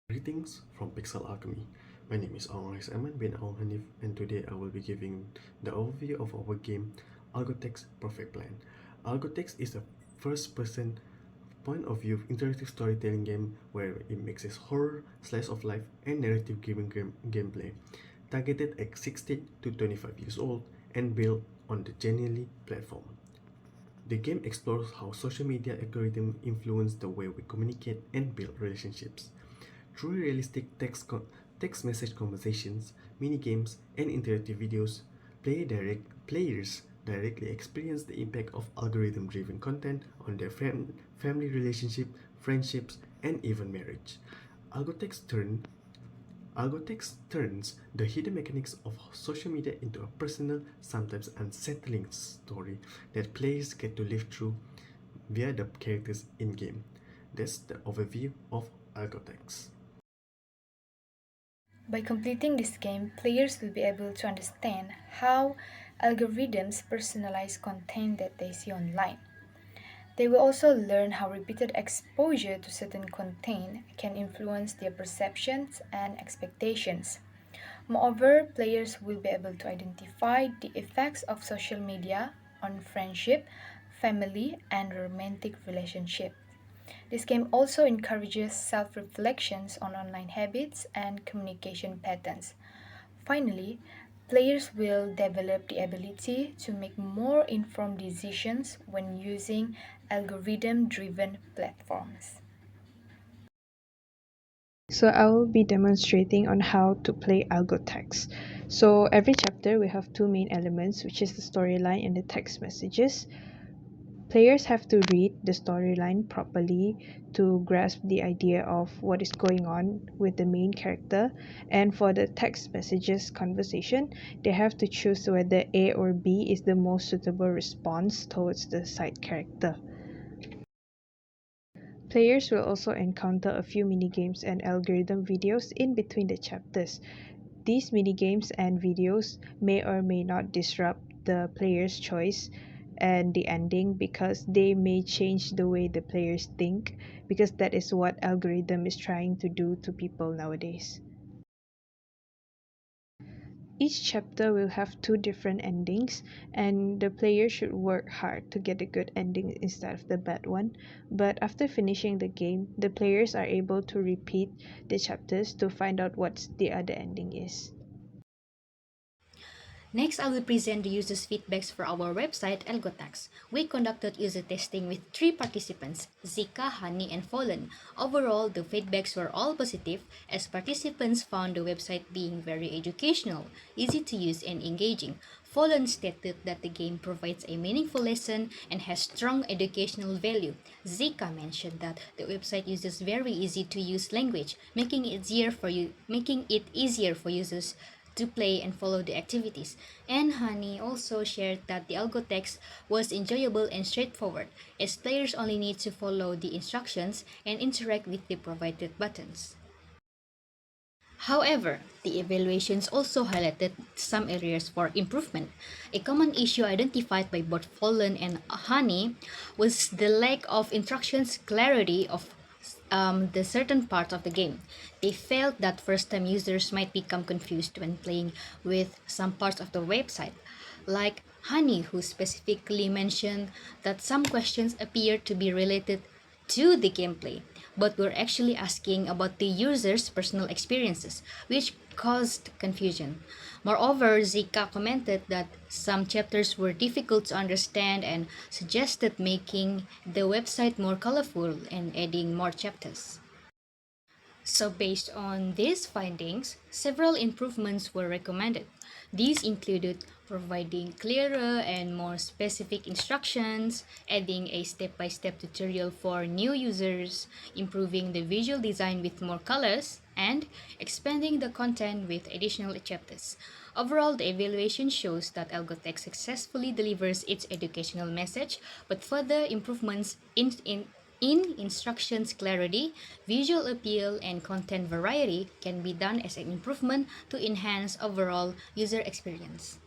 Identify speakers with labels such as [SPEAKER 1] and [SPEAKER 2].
[SPEAKER 1] Greetings from PixelAlchemy. My name is Ongais Ahmad bin Al Hanif, and today I will be giving the overview of our game Algotext Perfect Plan. Algotext is a first-person point of view interactive storytelling game where it mixes horror, slice of life, and narrative-driven gameplay, targeted at 16 to 25 years old and built on the Genially platform. The game explores how social media algorithms influence the way we communicate and build relationships. Through realistic text message conversations, mini-games, and interactive videos, players directly experience the impact of algorithm-driven content on their family relationship, friendships, and even marriage. Algotext turn Algotext turns the hidden mechanics of social media into a personal, sometimes unsettling story that players get to live through via the characters in-game. That's the overview of Algotext.
[SPEAKER 2] By completing this game, players will be able to understand how algorithms personalize content that they see online. They will also learn how repeated exposure to certain content can influence their perceptions and expectations. Moreover, players will be able to identify the effects of social media on friendship, family, and romantic relationships. This game also encourages self reflections on online habits and communication patterns. Finally, players will develop the ability to make more informed decisions when using algorithm driven platforms.
[SPEAKER 3] So I will be demonstrating on how to play Algotext. So every chapter we have two main elements, which is the storyline and the text messages. Players have to read the storyline properly to grasp the idea of what is going on with the main character, and for the text messages conversation, they have to choose whether A or B is the most suitable response towards the side character. Players will also encounter a few minigames and algorithm videos in between the chapters. These minigames and videos may or may not disrupt the player's choice and the ending because they may change the way the players think, because that is what algorithm is trying to do to people nowadays. Each chapter will have two different endings, and the player should work hard to get a good ending instead of the bad one. But after finishing the game, the players are able to repeat the chapters to find out what the other ending is.
[SPEAKER 4] Next, I will present the users' feedbacks for our website, Algotext. We conducted user testing with 3 participants, Zika, Honey, and Fallen. Overall, the feedbacks were all positive, as participants found the website being very educational, easy to use, and engaging. Fallen stated that the game provides a meaningful lesson and has strong educational value. Zika mentioned that the website uses very easy to use language, making it easier for users to play and follow the activities. And Honey also shared that the algo text was enjoyable and straightforward, as players only need to follow the instructions and interact with the provided buttons. However, the evaluations also highlighted some areas for improvement. A common issue identified by both Fallen and Honey was the lack of instructions clarity of the certain parts of the game. They felt that first-time users might become confused when playing with some parts of the website, like Honey, who specifically mentioned that some questions appear to be related to the gameplay, but were actually asking about the user's personal experiences, which caused confusion. Moreover, Zika commented that some chapters were difficult to understand and suggested making the website more colorful and adding more chapters. So, based on these findings, several improvements were recommended. These included providing clearer and more specific instructions, adding a step by step tutorial for new users, improving the visual design with more colors, and expanding the content with additional chapters. Overall, the evaluation shows that Algotech successfully delivers its educational message, but further improvements in instructions clarity, visual appeal, and content variety can be done as an improvement to enhance overall user experience.